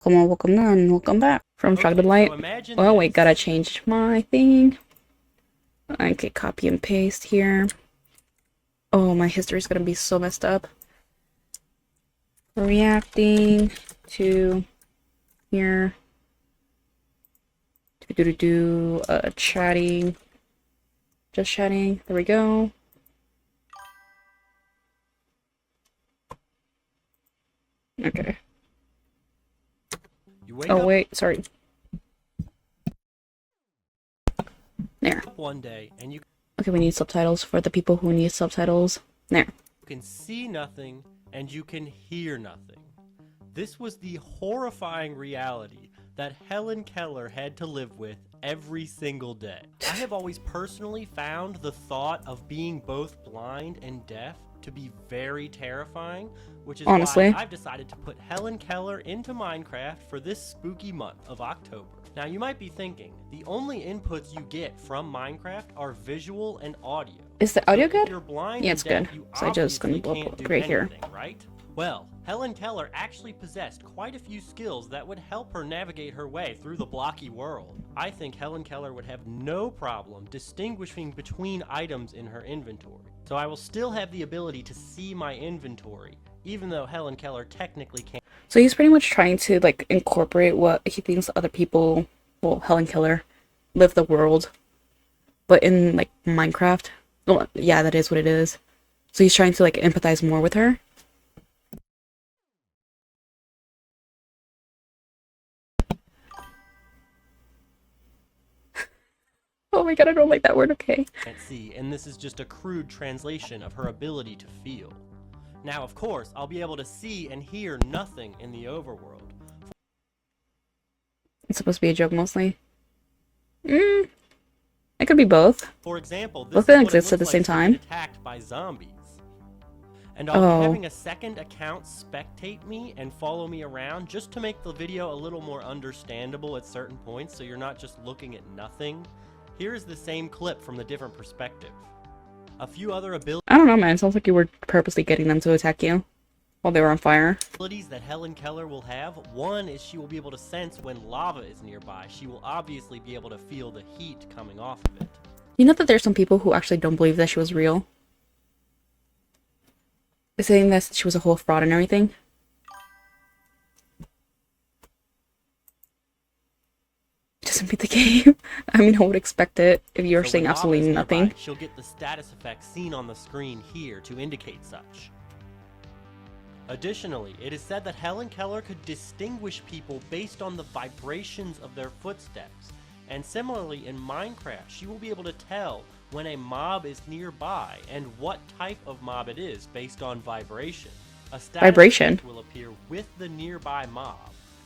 Come on, welcome on, welcome back from Chocolate Light. Oh wait, gotta change my thing. Okay, copy and paste here. Oh, my history's gonna be so messed up. Reacting to here. Chatting. Just chatting. There we go. Okay. Oh wait, sorry. There. One day and you Okay, we need subtitles for the people who need subtitles. There. can see nothing and you can hear nothing. This was the horrifying reality that Helen Keller had to live with every single day. I have always personally found the thought of being both blind and deaf to be very terrifying, which is Honestly. why I've decided to put Helen Keller into Minecraft for this spooky month of October. Now you might be thinking, the only inputs you get from Minecraft are visual and audio. Is the audio good? If you're blind Yeah, and it's deaf, good. you So I just gonna obviously look can't do right here. anything, right? Well, Helen Keller actually possessed quite a few skills that would help her navigate her way through the blocky world. I think Helen Keller would have no problem distinguishing between items in her inventory. So I will still have the ability to see my inventory, even though Helen Keller technically can't. So he's pretty much trying to like incorporate what he thinks other people, well, Helen Keller, live the world, but in like Minecraft. Well, yeah, that is what it is. So he's trying to like empathize more with her. Oh my god, I don't like that word, okay. Can't see, and this is just a crude translation of her ability to feel. Now, of course, I'll be able to see and hear nothing in the overworld. It's supposed to be a joke mostly. It could be both. For example, this Both is of them what it exist at the looks same like to time. get attacked by zombies. And I'll Oh. be having a second account spectate me and follow me around just to make the video a little more understandable at certain points so you're not just looking at nothing. Here's the same clip from the different perspective. A few other I don't know, man. It sounds like you were purposely getting them to attack you while they were on fire. abilities that Helen Keller will have. One is she will be able to sense when lava is nearby. She will obviously be able to feel the heat coming off of it. You know that there's some people who actually don't believe that she was real? They're saying that she was a whole fraud and everything. It doesn't beat the game. I mean, I would expect it if you're So saying when lava absolutely is nothing. nearby, she'll get the status effect seen on the screen here to indicate such. Additionally, it is said that Helen Keller could distinguish people based on the vibrations of their footsteps. And similarly, in Minecraft, she will be able to tell when a mob is nearby and what type of mob it is based on vibration. A status Vibration? effect will appear with the nearby mob.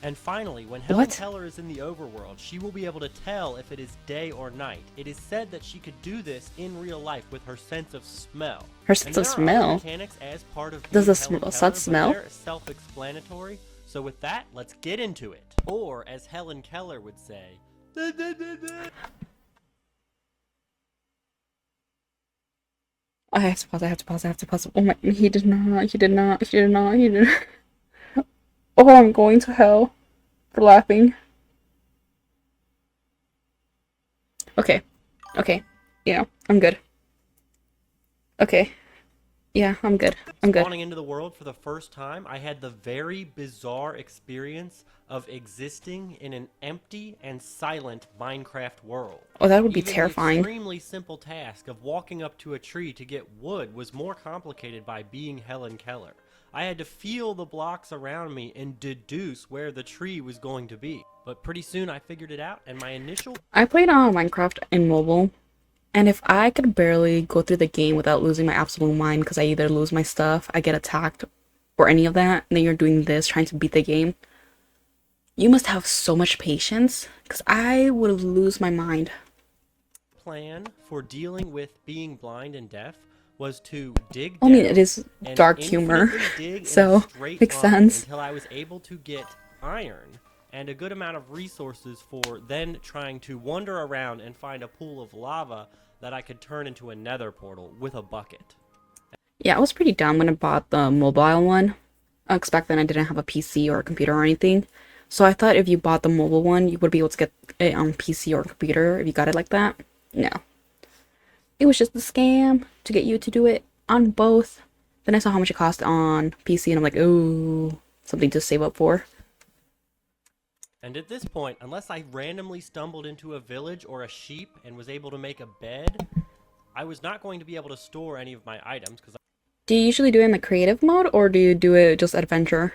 And finally, when Helen What? Keller is in the overworld, she will be able to tell if it is day or night. It is said that she could do this in real life with her sense of smell. Her sense of And there are other smell? mechanics as part of Does being the Helen Keller, sun but smell? they're self-explanatory. So with that, let's get into it. Or, as Helen Keller would say, I have to pause, I have to pause, I have to pause. Oh my, he did not, he did not, he did not, he did not. Oh, I'm going to hell for laughing. Okay, okay, I'm good. Okay, yeah, I'm good, I'm good. spawning into the world for the first time, I had the very bizarre experience of existing in an empty and silent Minecraft world. Oh, that would be Even terrifying. The extremely simple task of walking up to a tree to get wood was more complicated by being Helen Keller. I had to feel the blocks around me and deduce where the tree was going to be. But pretty soon I figured it out, and my initial I played Minecraft in mobile, and if I could barely go through the game without losing my absolute mind, because I either lose my stuff, I get attacked, or any of that, and then you're doing this, trying to beat the game, you must have so much patience, because I would lose my mind. plan for dealing with being blind and deaf was to dig I mean, down it is and dark humor, infinitely dig in so a straight makes line sense. until I was able to get iron and a good amount of resources for then trying to wander around and find a pool of lava that I could turn into a nether portal with a bucket. Yeah, I was pretty dumb when I bought the mobile one, because back then I didn't have a PC or a computer or anything. So I thought if you bought the mobile one, you would be able to get it on PC or computer if you got it like that. No. It was just a scam to get you to do it on both. Then I saw how much it cost on PC and I'm like, ooh, something to save up for. And at this point, unless I randomly stumbled into a village or a sheep and was able to make a bed, I was not going to be able to store any of my items because Do you usually do it in the creative mode or do you do it just adventure?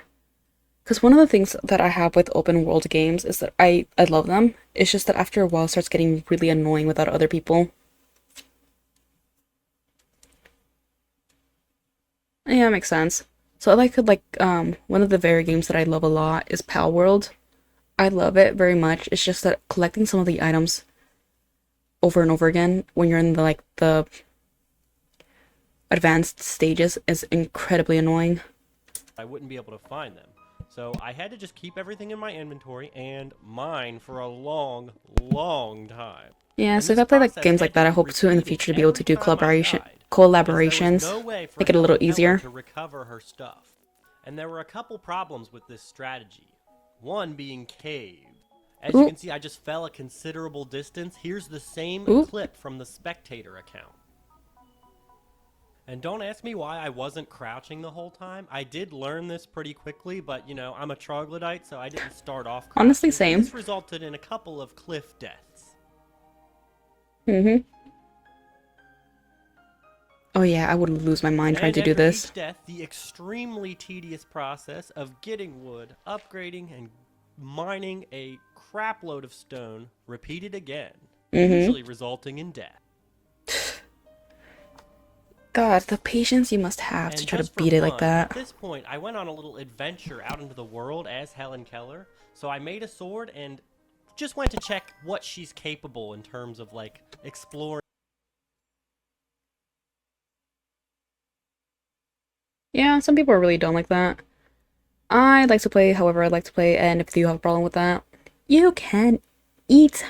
Because one of the things that I have with open world games is that I love them. It's just that after a while it starts getting really annoying without other people. Yeah, that makes sense. So I like one of the very games that I love a lot is Pal World. I love it very much. It's just that collecting some of the items over and over again when you're in the advanced stages is incredibly annoying. I wouldn't be able to find them. So I had to just keep everything in my inventory and mine for a long, long time. Yeah, And so if this I play like process games had like to that, I be hope to in the repeated future to be able to every do time I died, as there was collaborations, no way for make it a little Helen Keller easier. to recover her stuff. And there were a couple problems with this strategy. One being caves. As you Ooh, can see, I just fell a considerable distance. Here's the same ooh. clip from the spectator account. And don't ask me why I wasn't crouching the whole time. I did learn this pretty quickly, but you know, I'm a troglodyte, so I didn't start off Honestly, crouching. And same. this resulted in a couple of cliff deaths. Mm-hmm. Oh yeah, I would lose my mind trying And to do after this. each death, the extremely tedious process of getting wood, upgrading, and mining a crapload of stone repeated again, Mm-hmm. usually resulting in death. God, the patience you must have to And try to just for beat it like fun, at that. this point, I went on a little adventure out into the world as Helen Keller. So I made a sword and just went to check what she's capable in terms of like exploring. Yeah, some people are really dumb like that. I like to play however I like to play, and if you have a problem with that, you can eat.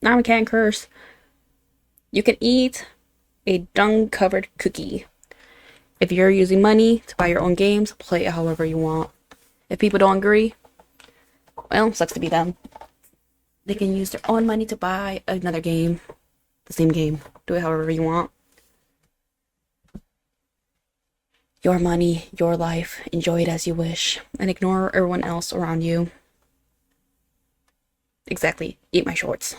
Now I can't curse. You can eat a dung-covered cookie. If you're using money to buy your own games, play it however you want. If people don't agree, well, sucks to be them. They can use their own money to buy another game, the same game. Do it however you want. Your money, your life, enjoy it as you wish, and ignore everyone else around you. Exactly, eat my shorts.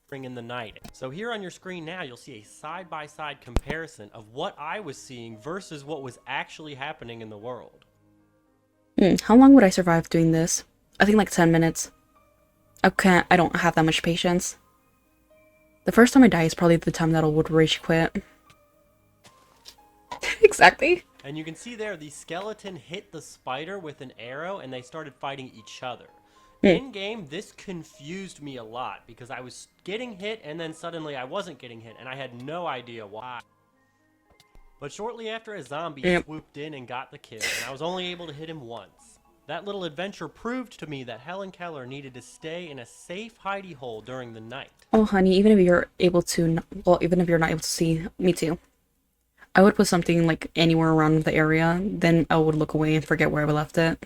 In the night. So here on your screen now, you'll see a side-by-side comparison of what I was seeing versus what was actually happening in the world. How long would I survive doing this? I think like 10 minutes. I don't have that much patience. The first time I die is probably the time that I would rage quit. Exactly. And you can see there, the skeleton hit the spider with an arrow and they started fighting each other. In game, this confused me a lot because I was getting hit and then suddenly I wasn't getting hit and I had no idea why. But shortly after, a zombie swooped in and got the kill, and I was only able to hit him once. That little adventure proved to me that Helen Keller needed to stay in a safe hidey hole during the night. Oh, honey, even if you're able to, well, even if you're not able to see, me too. I would put something like anywhere around the area, then I would look away and forget where I left it.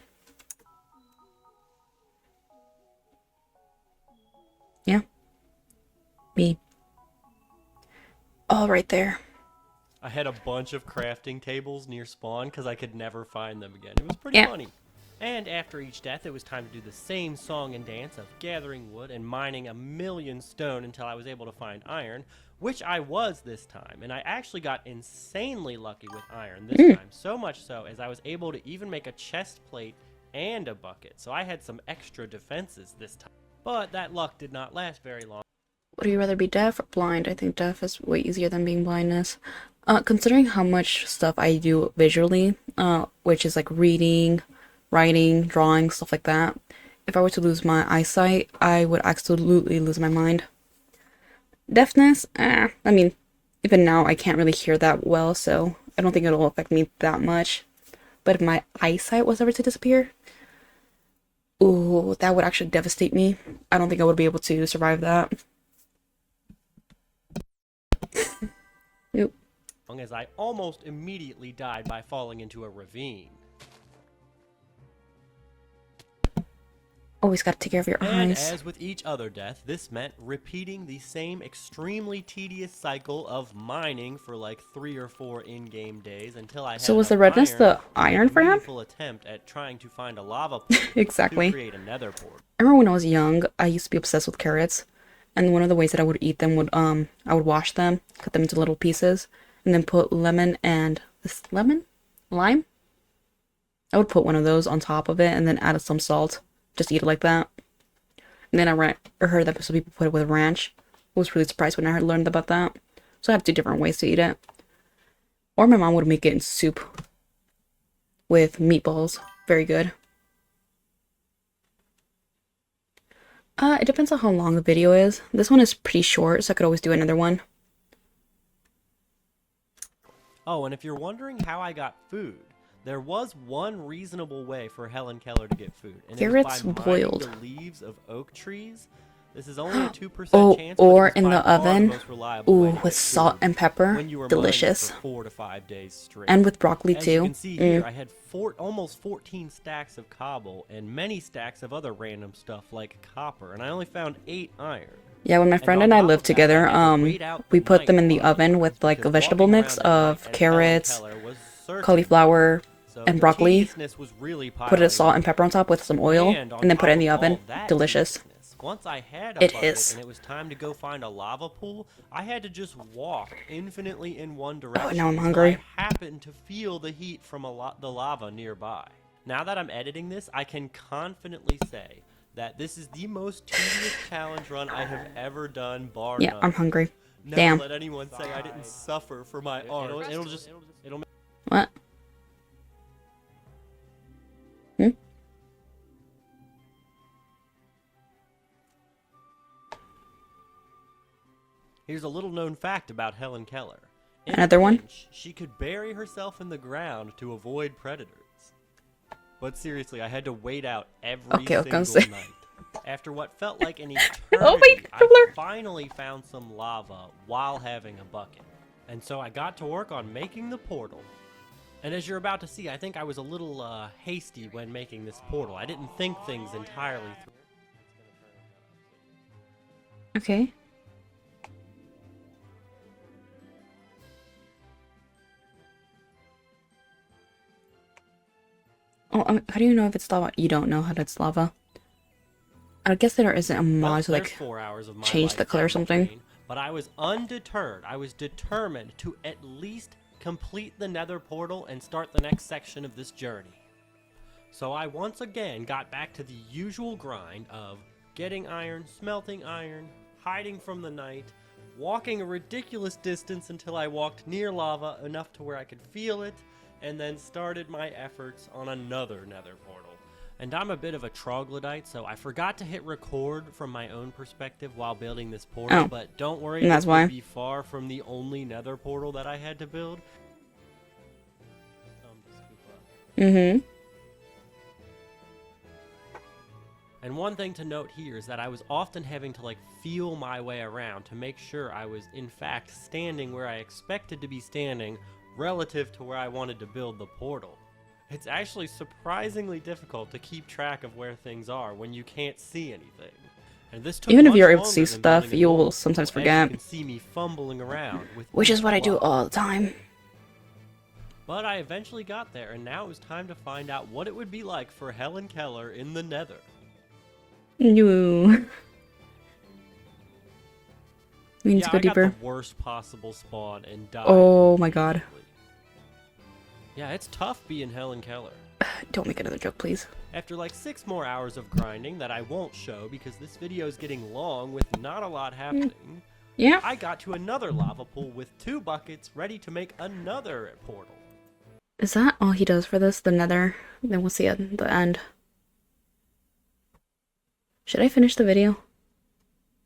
Yeah. Me. All right there. I had a bunch of crafting tables near spawn because I could never find them again. It was pretty Yeah. funny. And after each death, it was time to do the same song and dance of gathering wood and mining a million stone until I was able to find iron, which I was this time. And I actually got insanely lucky with iron this time, so much so as I was able to even make a chest plate and a bucket. So I had some extra defenses this time. But that luck did not last very long. Would you rather be deaf or blind? I think deaf is way easier than being blindness. Considering how much stuff I do visually, which is like reading, writing, drawing, stuff like that, if I were to lose my eyesight, I would absolutely lose my mind. Deafness, I mean, even now I can't really hear that well, so I don't think it'll affect me that much. But if my eyesight was ever to disappear, ooh, that would actually devastate me. I don't think I would be able to survive that. Nope. As I almost immediately died by falling into a ravine. Always gotta take care of your And eyes. as with each other death, this meant repeating the same extremely tedious cycle of mining for like 3 or 4 in-game days until I had So was enough the redness iron the to make iron a for him? meaningful attempt at trying to find a lava pool to Exactly. create a nether portal. I remember when I was young, I used to be obsessed with carrots, and one of the ways that I would eat them would I would wash them, cut them into little pieces, and then put lemon and this lemon, lime. I would put one of those on top of it, and then add some salt. Just eat it like that. And then I heard that some people put it with ranch. I was really surprised when I learned about that. So I have 2 different ways to eat it. Or my mom would make it in soup with meatballs. Very good. It depends on how long the video is. This one is pretty short, so I could always do another one. Oh, and if you're wondering how I got food, there was one reasonable way for Helen Keller to get food, and it was Carrots by mining boiled. the leaves of oak trees. This is only a 2% Oh, chance, but it or was in by the far oven. most reliable way Ooh, to with get salt food and pepper. when you were Delicious. mining for 4 to 5 days straight. And with broccoli As too. you can see here, I had almost 14 stacks of cobble and many stacks of other random stuff like copper, and I only found 8 iron. Yeah, when my And friend on and I top lived of that, together, I had to wait out we the put night them in the while I oven was, with like a because vegetable walking mix around at night of as Helen carrots, Keller was certain cauliflower, so and the broccoli. tediousness was really Put a piling salt up. and pepper on top with some oil, And on and then put it in top the of all oven. that Delicious. tediousness, once I had a It bucket is. and it was time to go find a lava pool, I had to just walk infinitely in one Oh, direction now I'm until hungry. I happened to feel the heat from the lava nearby. Now that I'm editing this, I can confidently say that this is the most tedious challenge run I have ever done, bar Yeah, none. I'm hungry. Never Damn. let anyone say I didn't suffer for my art. It'll What? Hmm? Here's a little known fact about Helen Keller. In Another a one? pinch, she could bury herself in the ground to avoid predators. But seriously, I had to wait out every Okay, I was gonna single say. night. After what felt like an eternity, Oh my I God. finally found some lava while having a bucket. And so I got to work on making the portal. And as you're about to see, I think I was a little hasty when making this portal. I didn't think things entirely through. Okay. Oh, how do you know if it's lava? You don't know how it's lava. I guess there isn't a Well, mod to there's like 4 hours of my change life the color or down the something. drain, but I was undeterred. I was determined to at least complete the nether portal and start the next section of this journey. So I once again got back to the usual grind of getting iron, smelting iron, hiding from the night, walking a ridiculous distance until I walked near lava enough to where I could feel it, and then started my efforts on another nether portal. And I'm a bit of a troglodyte, so I forgot to hit record from my own perspective while building this portal, Oh, but don't worry, and that's this why. would be far from the only nether portal that I had to build. Mm-hmm. And one thing to note here is that I was often having to like feel my way around to make sure I was in fact standing where I expected to be standing relative to where I wanted to build the portal. It's actually surprisingly difficult to keep track of where things are when you can't see anything. And this took Even if much you're able to longer see than stuff, building a you normal will sometimes portal, as forget. you can see me fumbling around with Which is each what I do block. all the time. But I eventually got there, and now it was time to find out what it would be like for Helen Keller in the Nether. No. We need to go I deeper. got the worst possible spawn and died. Oh my God. immediately. Yeah, it's tough being Helen Keller. Don't make another joke, please. After like 6 more hours of grinding that I won't show because this video is getting long with not a lot happening, Yeah. I got to another lava pool with 2 buckets ready to make another portal. Is that all he does for this? The nether? Then we'll see at the end. Should I finish the video?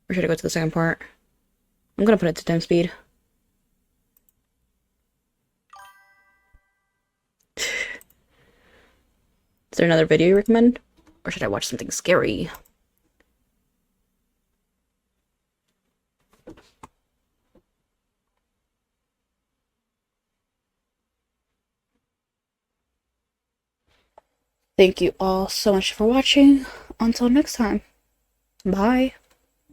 Or should I go to the second part? I'm gonna put it to 10 speed. Is there another video you recommend? Or should I watch something scary? Thank you all so much for watching. until next time, bye.